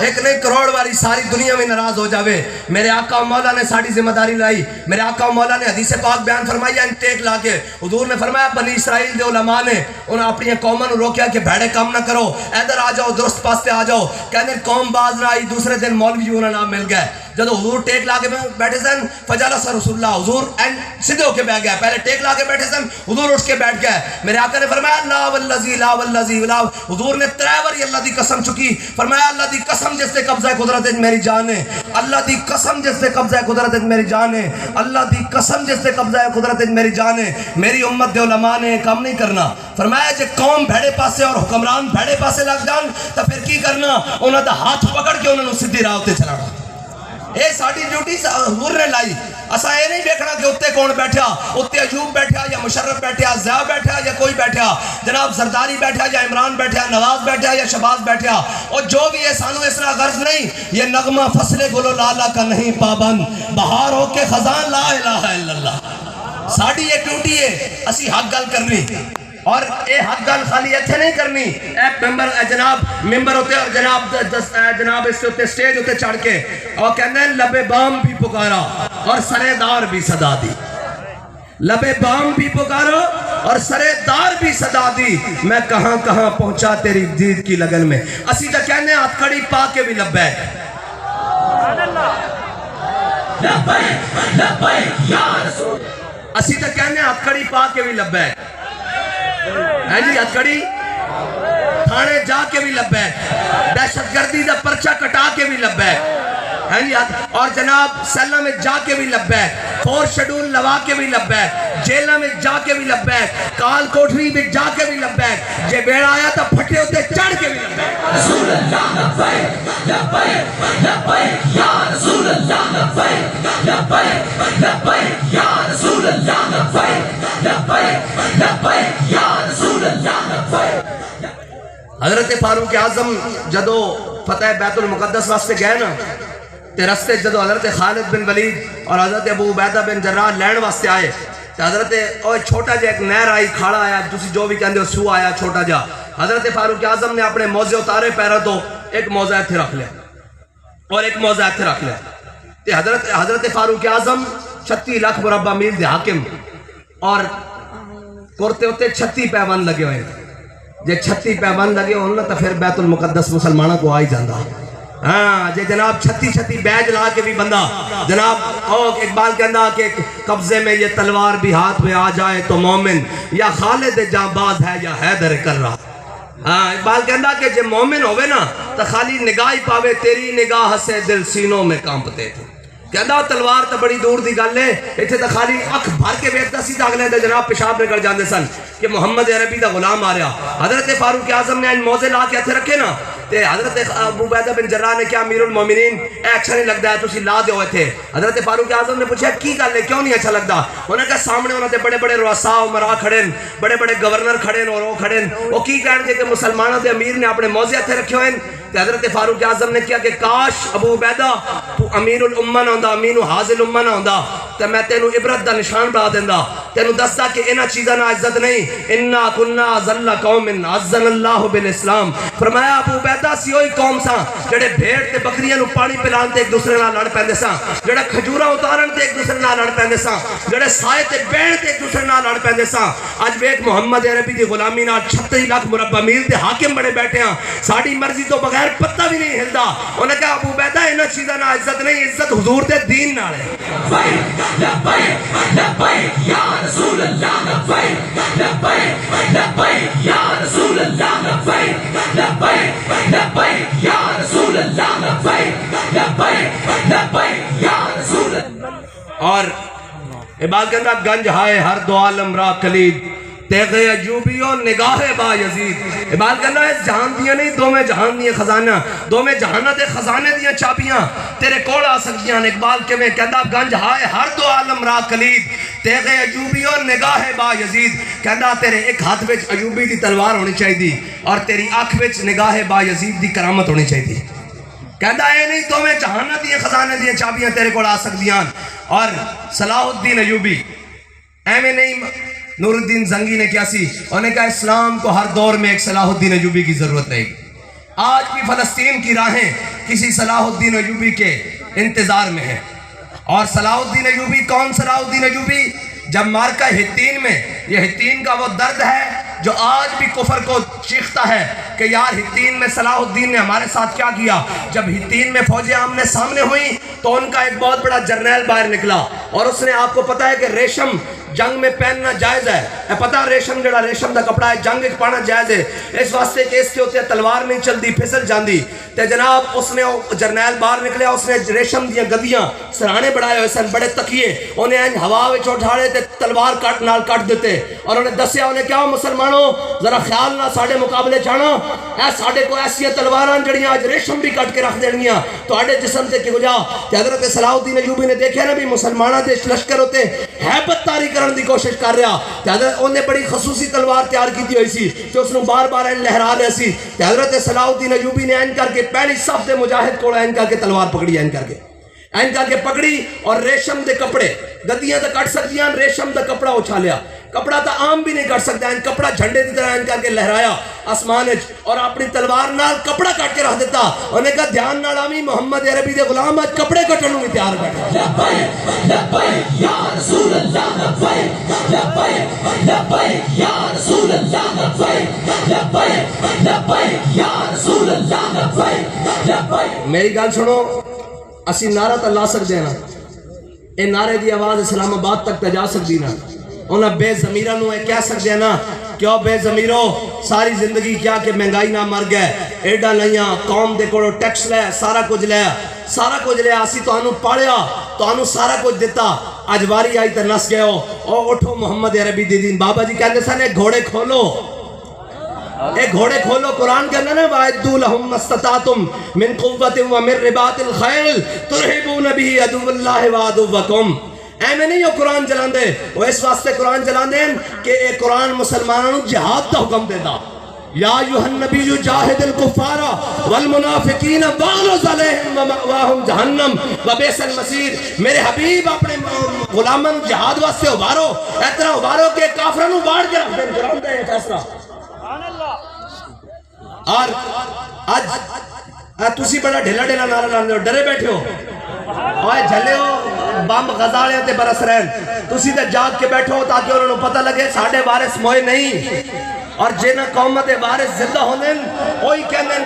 ایک نہیں کروڑ والی ساری دنیا میں ناراض ہو جاوے. میرے آقا و مولا نے ساری ذمہ داری لائی. میرے آقا و مولا نے حدیث پاک بیان فرمایا انٹیک لا کے. حضور نے فرمایا بنی اسرائیل دے علماء نے انہوں اپنی قوموں نے روکیا کہ بھیڑے کام نہ کرو, ادھر آ جاؤ, درست پاستے آ جاؤ. کہنے قوم باز نہ آئی, دوسرے دن مولوی انہوں نام مل گئے. جب حضور ٹیک لا کے بیٹھے سن فجلس رسول اللہ, حضور سیدھے ہو کے بیٹھ گئے. پہلے ٹیک لا کے بیٹھے سن, حضور اٹھ کے بیٹھ گئے. میرے آقا نے فرمایا لا والذی لا والذی لا. حضور نے 3 بار اللہ دی قسم چکی. فرمایا اللہ دی قسم جس سے قبضہ قدرت میری جان ہے, اللہ دی قسم جس سے قبضہ قدرت میری جان ہے, اللہ دی قسم جس سے قبضہ قدرت میری جان ہے. میری امت دے علماء نے کام نہیں کرنا. فرمایا جے قوم بھیڑے پاسے اور حکمران بھیڑے پاسے لگ جان تو پھر کی کرنا, انہوں دا ہاتھ پکڑ کے انہوں نے سیدھی راہ تے چلانا. اے ساڑی ڈیوٹی حضور نے لائی. اسا یہ نہیں دیکھنا کہ اتنے کون بیٹھا, اتنے ایوب بیٹھا یا مشرف بیٹھا, ضیاء بیٹھا یا کوئی بیٹھا, جناب زرداری بیٹھا یا عمران بیٹھا, نواز بیٹھا یا شہباز بیٹھا, اور جو بھی ہے سانو اس طرح غرض نہیں. یہ نغمہ فصل گل و لالا کا نہیں پابند, بہار ہو کے خزان لا الہ الا اللہ. ساڑی یہ ڈیوٹی ہے اسی حق گل کرنی, اور اے حق گل خالی ایتھے نہیں کرنی. ایک ممبر ہوتے اور جناب اس ہوتے سٹیج ہوتے چڑھ کے اور کہنے ہیں لبے بام بھی پکارا اور سرے دار بھی صدا دی. لبے بام بھی پکارا اور سرے دار بھی صدا دی, میں کہاں کہاں پہنچا تیری دید کی لگن میں. اسی تو کہنے ہیں ہاتھ کھڑی پا کے بھی لبیک, اسی تو کہنے ہیں ہاتھ کھڑی پا کے بھی لبیک. ہے جی ہتھکڑی تھانے جا کے بھی لبیک, دہشت گردی دا پرچہ کٹا کے بھی لبیک, ہے جی, اور جناب سیلہ میں جا کے بھی لبیک, 4 شیڈول لوا کے بھی لبیک, جیلہ میں جا کے بھی لبیک, کال کوٹری میں جا کے بھی لبیک, جے بیڑ آیا تا پھٹے ہوتے چڑھ کے بھی لبیک. رسول اللہ لبیک لبیک لبیک یا رسول اللہ لبیک لبیک لبیک یا رسول اللہ لبیک لبیک لبیک یا رسول اللہ لبیک. حضرت فاروق اعظم جدو فتح بیت المقدس واسطے گئے نا, تے رستے جدو حضرت خالد بن ولید اور حضرت ابو عبیدہ بن جراح لین واسطے آئے, تے حضرت چھوٹا جا ایک نہر آئی, کھاڑا آیا, تسی جو بھی کہندے ہو سو آیا چھوٹا جا. حضرت فاروق اعظم نے اپنے موزے اتارے پیرا تو ایک موزہ ایتھے رکھ لیا اور ایک موزہ ایتھے رکھ لیا. تے حضرت فاروق اعظم 36 لاکھ مربع میل دے حاکم, اور کرتے ہوتے 36 پیوند لگے ہوئے. جے 36 پیوند لگے ہونا تو پھر بیت المقدس مسلمانوں کو آئی جاندہ. ہاں جے جناب 36 بیج لا کے بھی بندہ جناب اقبال کہندہ کہ قبضے میں یہ تلوار بھی ہاتھ میں آ جائے تو مومن یا خالد جانباز ہے یا حیدر کر رہا. ہاں اقبال کہندہ کہ جے مومن ہوئے نا تو خالی نگاہی پاوے, تیری نگاہ سے دل سینوں میں کانپتے تھے. کہندہ تلوار تا بڑی دور دی گل ہے, ایتھے تا خالی اکھ بھر کے بیٹھتا سی تا اگلے دے جناب پیشاب نکل جاندے سن کہ محمد عربی دا غلام آ رہا. حضرت فاروق اعظم نے ان موزے لا کے ہتھے رکھے نا, تے حضرت ابو عبیدہ بن جراح نے کیا امیر المومنین اے اچھا نہیں لگتا ہے تسی لا دیو ایتھے. حضرت فاروق اعظم نے پوچھا کی گل ہے, کیوں نہیں اچھا لگتا؟ انہوں نے کہا سامنے انہوں نے بڑے بڑے رؤساء عمراء کھڑے, بڑے بڑے گورنر کھڑے اور وہ کھڑے, وہ کی کہن گے کہ مسلمانوں دے امیر نے اپنے موزے ہتھے رکھے ہوئے. تے حضرت فاروق اعظم نے کیا کہ کاش ابو عبیدہ تو امیر الامہ نہ ہوندا, امین حاضر الامہ نہ ہوندا, تے میں تینوں عبرت دا نشان بنا دیندا, تینوں دسدا کہ انہاں چیزاں نہ عزت نہیں. انا کنا ذل قوم عزنا اللہ بالاسلام. فرمایا ابو عبیدہ سی ہوئی قوم سا جڑے بھیڑ تے بکریاں نو پانی پلان تے ایک دوسرے نال لڑ پیندے سا, جڑے کھجوراں اتارن تے ایک دوسرے نال لڑ پیندے سا, جڑے سائے تے بہن تے ایک دوسرے نال لڑ پیندے سا. اج ویکھ محمد عربی دی غلامی نال 36 لاکھ مربع میل تے حاکم بڑے بیٹھے ہاں, ساڈی مرضی تو بغیر پتہ بھی نہیں ہلدا. انہوں نے کہا ابو عبیدہ انہاں چیزاں نال عزت نہیں, عزت حضور دے دین نال ہے. لبیک لبیک لبیک یا رسول اللہ لبیک لبیک لبیک یا رسول اللہ لبیک لبیک لبیک یا رسول اللہ لبیک لبیک لبیک یا رسول اللہ. اور اقبال کہندہ گنج ہائے ہر دو عالم را کلید, تیغ ایوبیوں نگاہ با یزید. اقبال کہندہ ہے جہان دیاں نہیں, دو میں جہان دیاں خزانہ, دو میں جہانہ دے خزانے دیاں چابیاں تیرے کوڑ آ سکتیاں. اقبال کے میں کہندہ گنج ہائے ہر دو عالم را کلید, تیغ ایوبیوں نگاہ با یزید. کہندہ تیرے ایک ہاتھ وچ ایوبی دی تلوار ہونی چاہی دی اور تیری آنکھ وچ نگاہ با یزید دی کرامت ہونی چاہی دی. کہندہ اے نہیں دو میں جہانہ دیاں خزانے دیاں چابیاں تیرے کوڑ آ سکتیاں. اور صلاح الدین ایوبی ایمیں نہیں, نور الدین زنگی نے کیا سی, انہوں نے کہا اسلام کو ہر دور میں ایک صلاح الدین ایوبی کی ضرورت رہے گی. آج بھی فلسطین کی راہیں کسی صلاح الدین ایوبی کے انتظار میں ہیں. اور صلاح الدین ایوبی کون صلاح الدین ایوبی؟ جب مارکہ ہتین میں، یہ ہتین کا وہ درد ہے جو آج بھی کفر کو چیختا ہے کہ یار ہتین میں صلاح الدین نے ہمارے ساتھ کیا کیا. جب ہتین میں فوجیں آمنے سامنے ہوئیں تو ان کا ایک بہت بڑا جرنیل باہر نکلا اور اس نے، آپ کو پتا ہے کہ ریشم جنگ میں پہننا جائز ہے، پتہ ریشم جڑا ریشم دا کپڑا ہے جنگ وچ پانا جائز ہے، اس واسطے کہ اس کے ہوتے تلوار نہیں چلدی پھسل جاندی. تے جناب اس نے جرنیل باہر نکلیا، اس نے ریشم دیاں گدیاں سرانے بڑھائے ہوئے سن، بڑے تکیے، انہیں انج ہوا وچ اٹھاڑے تے تلوار کٹ نال کٹ دیتے اور انہیں دسیا، انہیں کیا مسلمانوں ذرا خیال نہ ساڑھے مقابلے جانا، اے ساڑھے کو ایسی تلواراں جڑیاں آج ریشم بھی کٹ کے رکھ دینگیاں تو آڑے جسم تے کی جا. تے حضرت صلاح الدین ایوبی نے دیکھا نا بھی مسلمانہ دے لشکر ہوتے ہیبت تاری کرن دی کوشش کر رہا، تے حضرت انہیں بڑی خصوصی تلوار تیار کی ہوئی سی تے اس نے بار بار این لہرا رہے سی. تے حضرت صلاح الدین ایوبی نے این کر کے پہلی صف دے مجاہد کوڑا این کر کے تلوار پکڑی، این کر کے پکڑی اور ریشم دے کپڑے گدیاں تے کٹ سکدیاں، ریشم دا کپڑا اچھالیا. کپڑا تا عام بھی نہیں کٹ سکتا، این کپڑا جھنڈے دی طرح این کر کے لہرایا آسمان وچ اور اپنی تلوار نال کپڑا کٹ کے رکھ دیتا. انہیں کہا دھیان نال آویں محمد عربی دے غلام اج کپڑے کٹن نوں بھی تیار بیٹھے. لبیک لبیک یا رسول اللہ، لبیک لبیک لبیک یا رسول اللہ، لبیک لبیک لبیک یا رسول اللہ، لبیک لبیک. میری گل سنو، اسی نعرہ تے لا سکدے نا، اے نعرے دی آواز اسلام آباد تک تے جا سکدی نا. انہاں بے ضمیراں نوں اے کہہ سکدے نا، کیوں بے ضمیرو ساری زندگی کیا کہ مہنگائی نہ مر گئے، ایڈا لیاں قوم دے کولوں ٹیکس لے، سارا کچھ لیا، اسی تانوں پالیا، تانوں سارا کچھ دیتا، اج واری آئی تے نس گئے ہو. او اٹھو محمد عربی دی دین. بابا جی کہندے سن اے گھوڑے کھولو، اے گھوڑے کھولو. قرآن کے اندر نا وَاعِدُّوا لَهُم مَّا اسْتَطَعْتُم مِّن قُوَّةٍ وَمِن رِّبَاطِ الْخَيْلِ تُرْهِبُونَ بِهِ عَدُوَّ اللَّهِ وَعَدُوَّكُمْ. میں نہیں ہو قرآن جلان دے، وہ اس واسطے قرآن جلان دیں کہ اے قرآن مسلمانوں جہاد دا حکم دے دا. یا ایھا النبی جاہد الکفار والمنافقین واغلظ علیہم ومأواہم جہنم وبئس المصیر. میرے حبیب اپنے غلامن جہاد واسطے ابھارو، اتنا ابھارو کہ کافروں نوں باڑ کے رکھ دیں. قرآن دا یہ فیصلہ. اور آج تسی بڑا ڈھیلا ڈھیلا نعرہ لاندے ہو، ڈرے بیٹھے ہو، اوئے جھلے ہو بم غزالیاں تے برس رہن. تسی تے جاگ کے بیٹھو تاکہ انہوں نے پتہ لگے ساڑھے وارث موئے نہیں، اور جنہ قومت وارث زندہ ہونے وہی کہنے